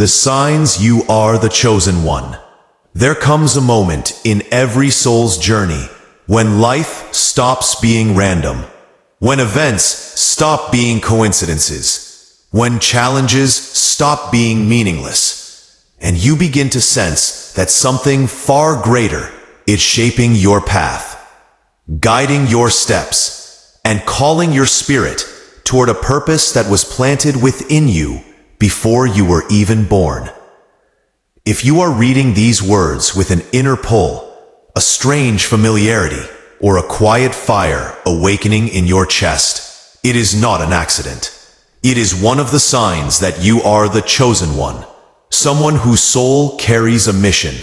The signs you are the chosen one. There comes a moment in every soul's journey when life stops being random, when events stop being coincidences, when challenges stop being meaningless, and you begin to sense that something far greater is shaping your path, guiding your steps, and calling your spirit toward a purpose that was planted within you before you were even born. If you are reading these words with an inner pull, a strange familiarity, or a quiet fire awakening in your chest, it is not an accident. It is one of the signs that you are the chosen one, someone whose soul carries a mission,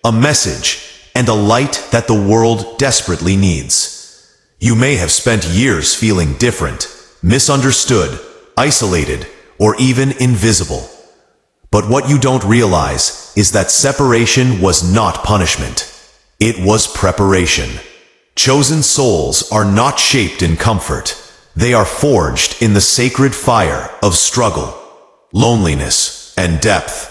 a message, and a light that the world desperately needs. You may have spent years feeling different, misunderstood, isolated, or even invisible. But what you don't realize is that separation was not punishment. It was preparation. Chosen souls are not shaped in comfort. They are forged in the sacred fire of struggle, loneliness, and depth.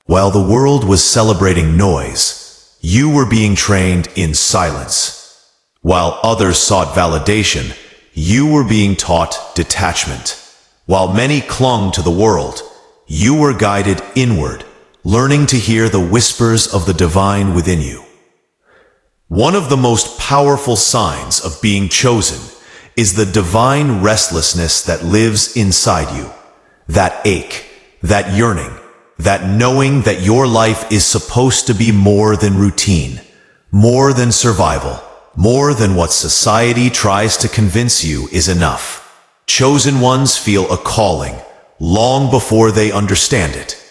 While the world was celebrating noise, you were being trained in silence. While others sought validation, you were being taught detachment. While many clung to the world, you were guided inward, learning to hear the whispers of the divine within you. One of the most powerful signs of being chosen is the divine restlessness that lives inside you. That ache, that yearning, that knowing that your life is supposed to be more than routine, more than survival, more than what society tries to convince you is enough. Chosen ones feel a calling long before they understand it.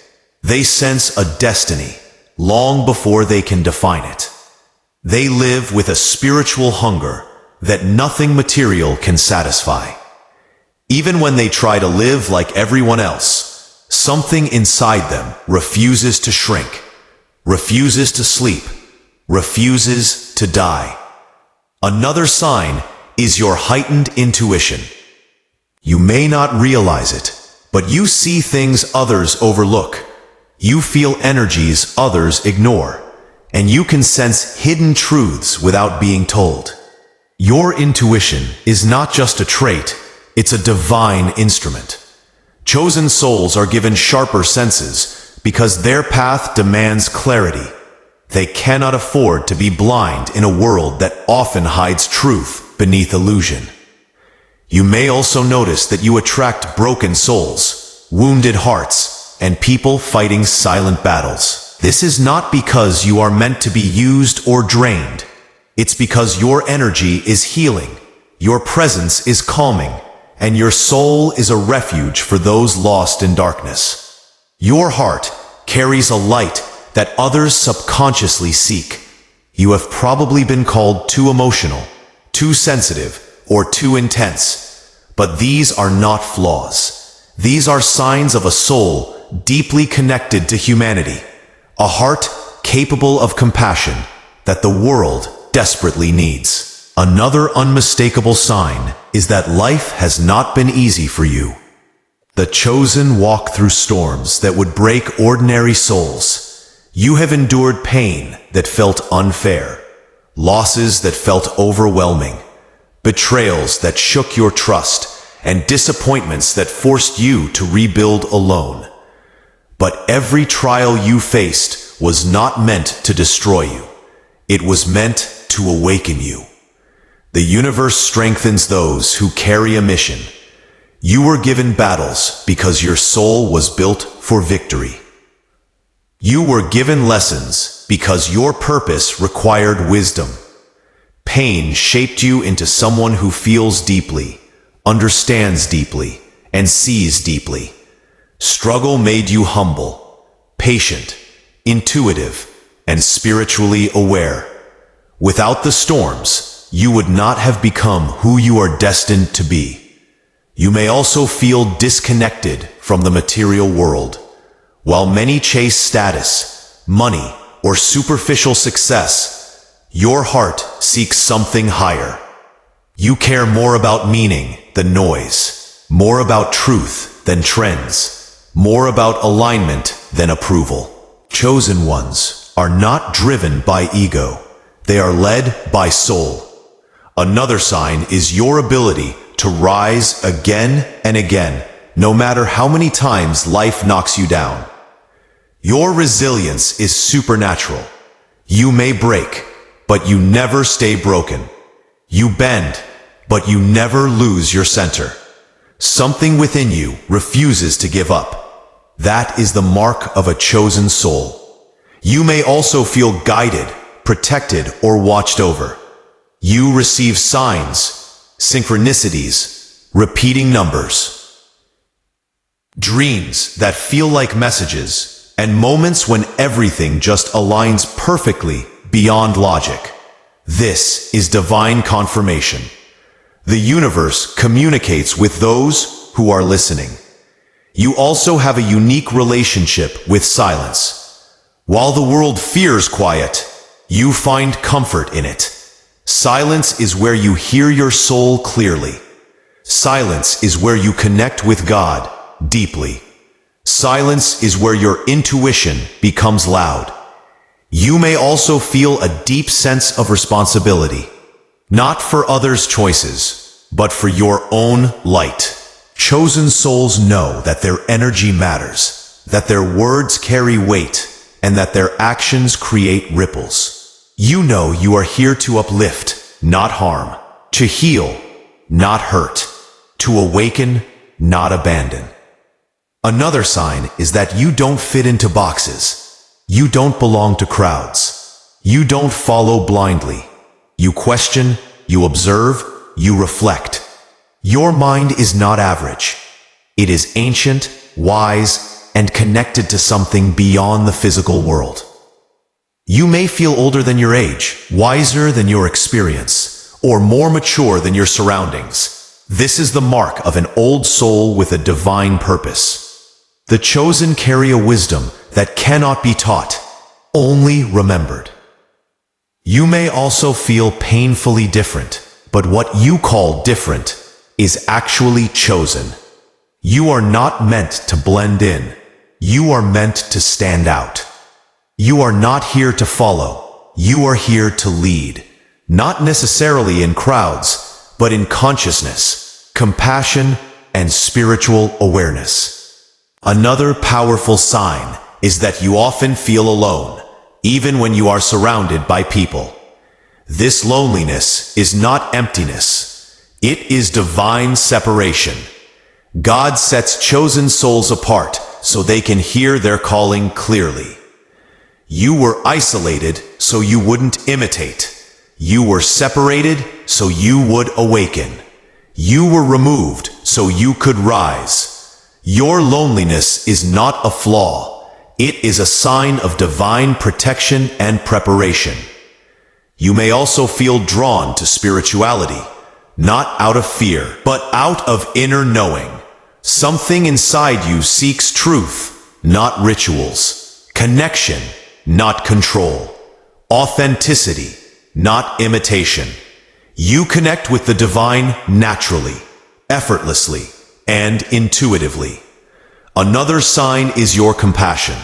They sense a destiny long before they can define it. They live with a spiritual hunger that nothing material can satisfy. Even when they try to live like everyone else, something inside them refuses to shrink, refuses to sleep, refuses to die. Another sign is your heightened intuition. You may not realize it, but you see things others overlook. You feel energies others ignore, and you can sense hidden truths without being told. Your intuition is not just a trait, it's a divine instrument. Chosen souls are given sharper senses because their path demands clarity. They cannot afford to be blind in a world that often hides truth beneath illusion. You may also notice that you attract broken souls, wounded hearts, and people fighting silent battles. This is not because you are meant to be used or drained. It's because your energy is healing, your presence is calming, and your soul is a refuge for those lost in darkness. Your heart carries a light that others subconsciously seek. You have probably been called too emotional, too sensitive, or too intense. But these are not flaws. These are signs of a soul deeply connected to humanity, a heart capable of compassion that the world desperately needs. Another unmistakable sign is that life has not been easy for you. The chosen walk through storms that would break ordinary souls. You have endured pain that felt unfair, losses that felt overwhelming, betrayals that shook your trust, and disappointments that forced you to rebuild alone. But every trial you faced was not meant to destroy you. It was meant to awaken you. The universe strengthens those who carry a mission. You were given battles because your soul was built for victory. You were given lessons because your purpose required wisdom. Pain shaped you into someone who feels deeply, understands deeply, and sees deeply. Struggle made you humble, patient, intuitive, and spiritually aware. Without the storms, you would not have become who you are destined to be. You may also feel disconnected from the material world. While many chase status, money, or superficial success, your heart seeks something higher. You care more about meaning than noise, more about truth than trends, more about alignment than approval. Chosen ones are not driven by ego. They are led by soul. Another sign is your ability to rise again and again, no matter how many times life knocks you down. Your resilience is supernatural. You may break, but you never stay broken. You bend, but you never lose your center. Something within you refuses to give up. That is the mark of a chosen soul. You may also feel guided, protected, or watched over. You receive signs, synchronicities, repeating numbers, dreams that feel like messages, and moments when everything just aligns perfectly beyond logic. This is divine confirmation. The universe communicates with those who are listening. You also have a unique relationship with silence. While the world fears quiet, you find comfort in it. Silence is where you hear your soul clearly. Silence is where you connect with God deeply. Silence is where your intuition becomes loud. You may also feel a deep sense of responsibility, not for others' choices, but for your own light. Chosen souls know that their energy matters, that their words carry weight, and that their actions create ripples. You know you are here to uplift, not harm, to heal, not hurt, to awaken, not abandon. Another sign is that you don't fit into boxes. You don't belong to crowds. You don't follow blindly. You question, you observe, you reflect. Your mind is not average. It is ancient, wise, and connected to something beyond the physical world. You may feel older than your age, wiser than your experience, or more mature than your surroundings. This is the mark of an old soul with a divine purpose. The chosen carry a wisdom that cannot be taught, only remembered. You may also feel painfully different, but what you call different is actually chosen. You are not meant to blend in. You are meant to stand out. You are not here to follow. You are here to lead. Not necessarily in crowds, but in consciousness, compassion, and spiritual awareness. Another powerful sign is that you often feel alone, even when you are surrounded by people. This loneliness is not emptiness. It is divine separation. God sets chosen souls apart so they can hear their calling clearly. You were isolated so you wouldn't imitate. You were separated so you would awaken. You were removed so you could rise. Your loneliness is not a flaw. It is a sign of divine protection and preparation. You may also feel drawn to spirituality, not out of fear, but out of inner knowing. Something inside you seeks truth, not rituals, connection, not control, authenticity, not imitation. You connect with the divine naturally, effortlessly, and intuitively. Another sign is your compassion.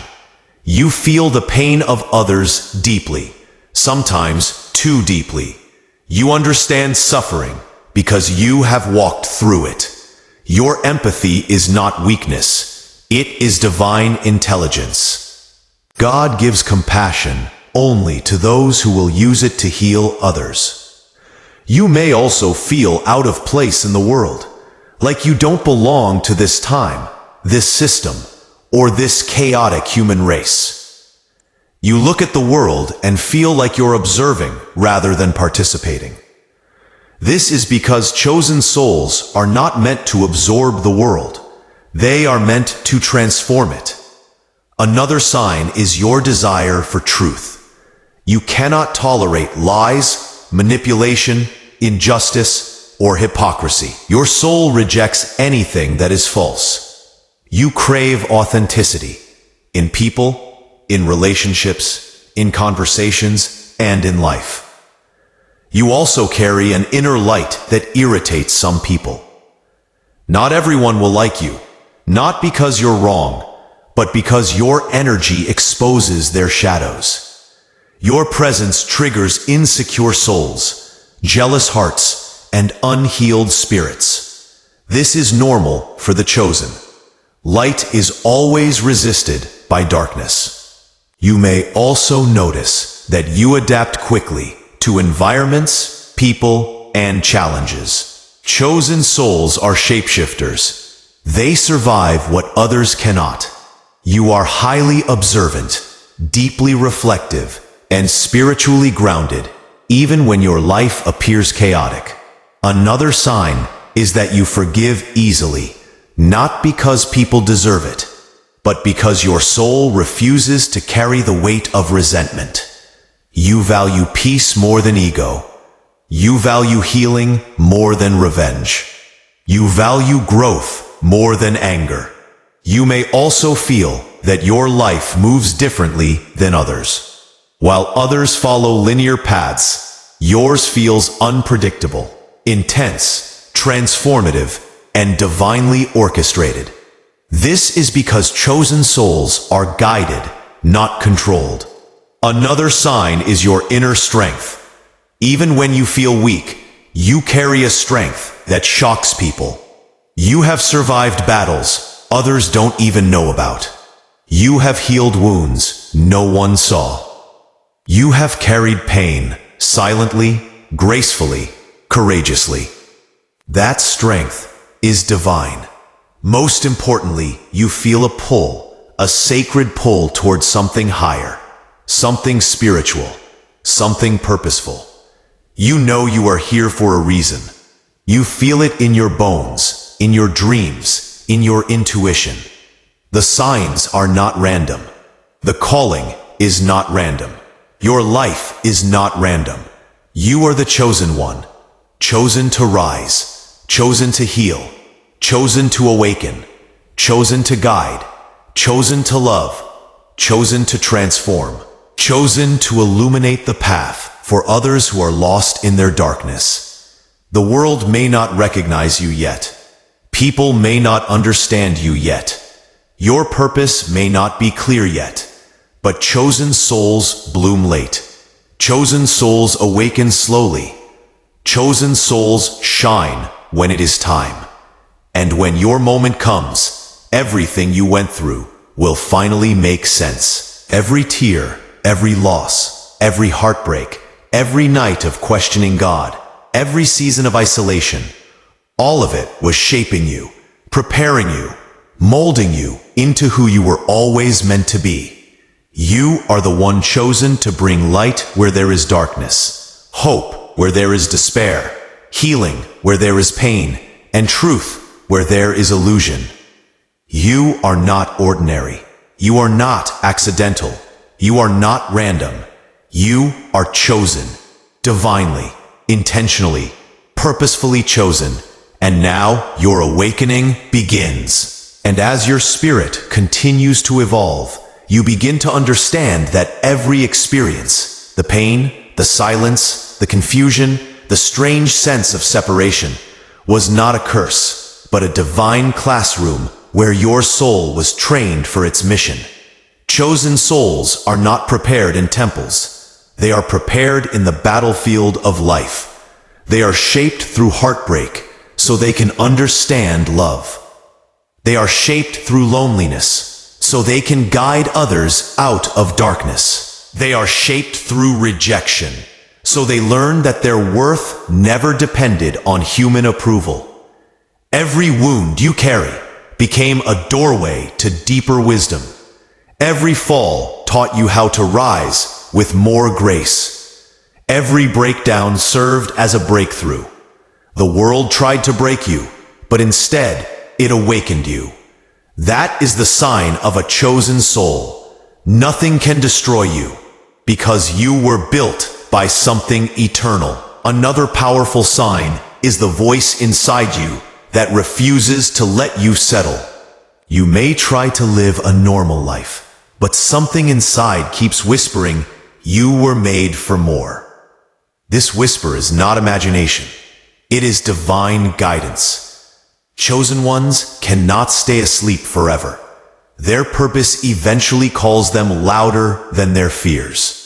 You feel the pain of others deeply, sometimes too deeply. You understand suffering because you have walked through it. Your empathy is not weakness. It is divine intelligence. God gives compassion only to those who will use it to heal others. You may also feel out of place in the world, like you don't belong to this time, this system, or this chaotic human race. You look at the world and feel like you're observing rather than participating. This is because chosen souls are not meant to absorb the world. They are meant to transform it. Another sign is your desire for truth. You cannot tolerate lies, manipulation, injustice, or hypocrisy. Your soul rejects anything that is false. You crave authenticity in people, in relationships, in conversations, and in life. You also carry an inner light that irritates some people. Not everyone will like you, not because you're wrong, but because your energy exposes their shadows. Your presence triggers insecure souls, jealous hearts, and unhealed spirits. This is normal for the chosen. Light is always resisted by darkness. You may also notice that you adapt quickly to environments, people, and challenges. Chosen souls are shapeshifters. They survive what others cannot. You are highly observant, deeply reflective, and spiritually grounded, even when your life appears chaotic. Another sign is that you forgive easily, not because people deserve it, but because your soul refuses to carry the weight of resentment. You value peace more than ego. You value healing more than revenge. You value growth more than anger. You may also feel that your life moves differently than others. While others follow linear paths, yours feels unpredictable, intense, transformative, and divinely orchestrated. This is because chosen souls are guided, not controlled. Another sign is your inner strength. Even when you feel weak, you carry a strength that shocks people. You have survived battles others don't even know about. You have healed wounds no one saw. You have carried pain silently, gracefully, courageously. That strength is divine. Most importantly, you feel a pull, a sacred pull towards something higher, something spiritual, something purposeful. You know you are here for a reason. You feel it in your bones, in your dreams, in your intuition. The signs are not random. The calling is not random. Your life is not random. You are the chosen one, chosen to rise, chosen to heal, chosen to awaken, chosen to guide, chosen to love, chosen to transform, chosen to illuminate the path for others who are lost in their darkness. The world may not recognize you yet. People may not understand you yet. Your purpose may not be clear yet. But chosen souls bloom late. Chosen souls awaken slowly. Chosen souls shine when it is time. And when your moment comes, everything you went through will finally make sense. Every tear, every loss, every heartbreak, every night of questioning God, every season of isolation, all of it was shaping you, preparing you, molding you into who you were always meant to be. You are the one chosen to bring light where there is darkness, hope where there is despair, healing where there is pain, and truth where there is illusion. You are not ordinary. You are not accidental. You are not random. You are chosen, divinely, intentionally, purposefully chosen. And now your awakening begins. And as your spirit continues to evolve, you begin to understand that every experience, the pain, the silence, the confusion, the strange sense of separation, was not a curse, but a divine classroom where your soul was trained for its mission. Chosen souls are not prepared in temples. They are prepared in the battlefield of life. They are shaped through heartbreak so they can understand love. They are shaped through loneliness so they can guide others out of darkness. They are shaped through rejection, so they learn that their worth never depended on human approval. Every wound you carry became a doorway to deeper wisdom. Every fall taught you how to rise with more grace. Every breakdown served as a breakthrough. The world tried to break you, but instead it awakened you. That is the sign of a chosen soul. Nothing can destroy you, because you were built by something eternal. Another powerful sign is the voice inside you that refuses to let you settle. You may try to live a normal life, but something inside keeps whispering, you were made for more. This whisper is not imagination. It is divine guidance. Chosen ones cannot stay asleep forever. their purpose eventually calls them louder than their fears.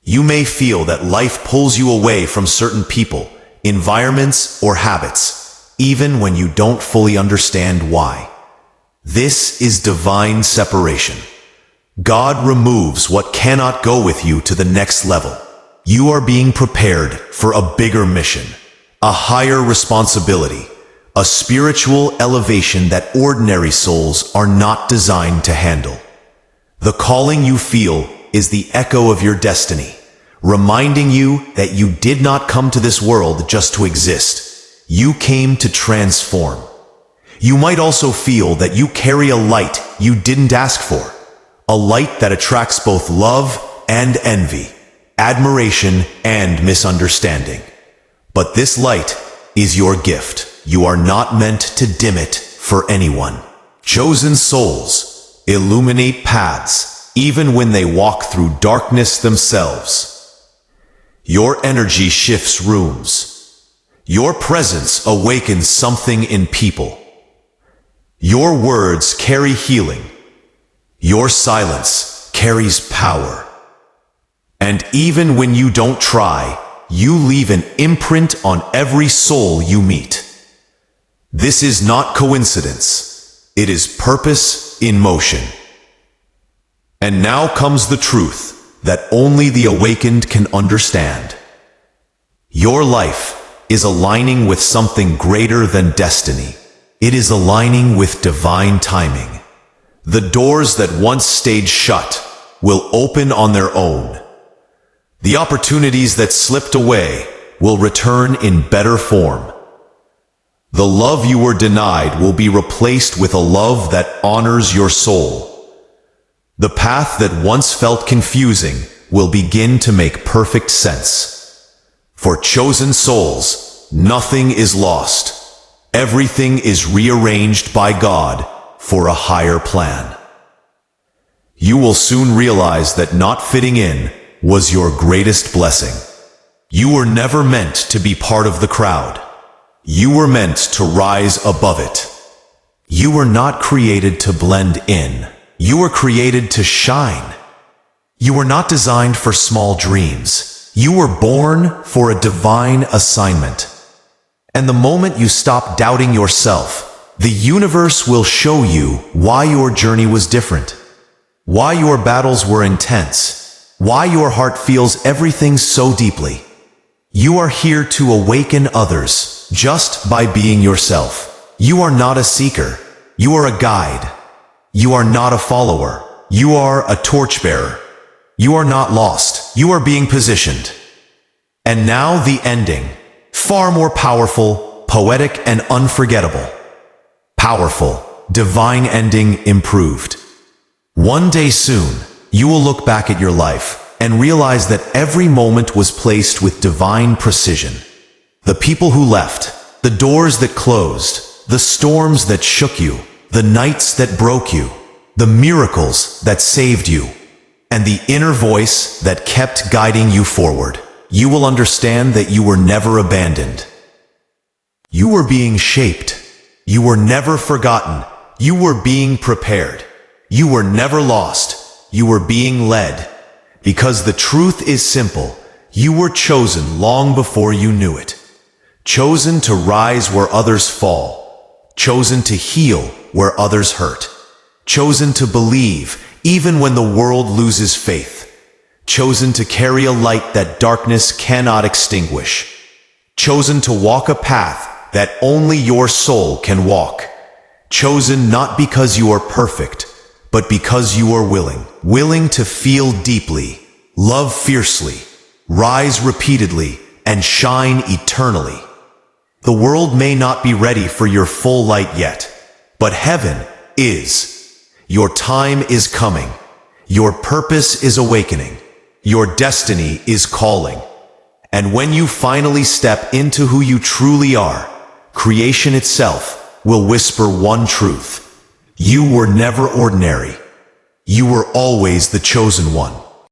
You may feel that life pulls you away from certain people, environments, or habits, even when you don't fully understand why. This is divine separation. God removes what cannot go with you to the next level. You are being prepared for a bigger mission, a higher responsibility, a spiritual elevation that ordinary souls are not designed to handle. The calling you feel is the echo of your destiny, reminding you that you did not come to this world just to exist. You came to transform. You might also feel that you carry a light you didn't ask for, a light that attracts both love and envy, admiration and misunderstanding. But this light is your gift. You are not meant to dim it for anyone. Chosen souls illuminate paths, even when they walk through darkness themselves. Your energy shifts rooms. Your presence awakens something in people. Your words carry healing. Your silence carries power. And even when you don't try, you leave an imprint on every soul you meet. This is not coincidence. It is purpose in motion. And now comes the truth that only the awakened can understand. Your life is aligning with something greater than destiny. It is aligning with divine timing. The doors that once stayed shut will open on their own. The opportunities that slipped away will return in better form. The love you were denied will be replaced with a love that honors your soul. The path that once felt confusing will begin to make perfect sense. For chosen souls, nothing is lost. Everything is rearranged by God for a higher plan. You will soon realize that not fitting in was your greatest blessing. You were never meant to be part of the crowd. You were meant to rise above it. You were not created to blend in. You were created to shine. You were not designed for small dreams. You were born for a divine assignment. And the moment you stop doubting yourself, the universe will show you why your journey was different, why your battles were intense, why your heart feels everything so deeply. You are here to awaken others just by being yourself. You are not a seeker. You are a guide. You are not a follower. You are a torchbearer. You are not lost. You are being positioned. And now the ending. Far more powerful, poetic, and unforgettable. Powerful, divine ending improved. One day soon, you will look back at your life and realize that every moment was placed with divine precision. The people who left, the doors that closed, the storms that shook you, the nights that broke you, the miracles that saved you, and the inner voice that kept guiding you forward. You will understand that you were never abandoned. You were being shaped. You were never forgotten. You were being prepared. You were never lost. You were being led. Because the truth is simple. You were chosen long before you knew it. Chosen to rise where others fall. Chosen to heal where others hurt. Chosen to believe even when the world loses faith. Chosen to carry a light that darkness cannot extinguish. Chosen to walk a path that only your soul can walk. Chosen not because you are perfect, but because you are willing. Willing to feel deeply, love fiercely, rise repeatedly, and shine eternally. The world may not be ready for your full light yet, but heaven is. Your time is coming. Your purpose is awakening. Your destiny is calling. And when you finally step into who you truly are, creation itself will whisper one truth. You were never ordinary. You were always the chosen one.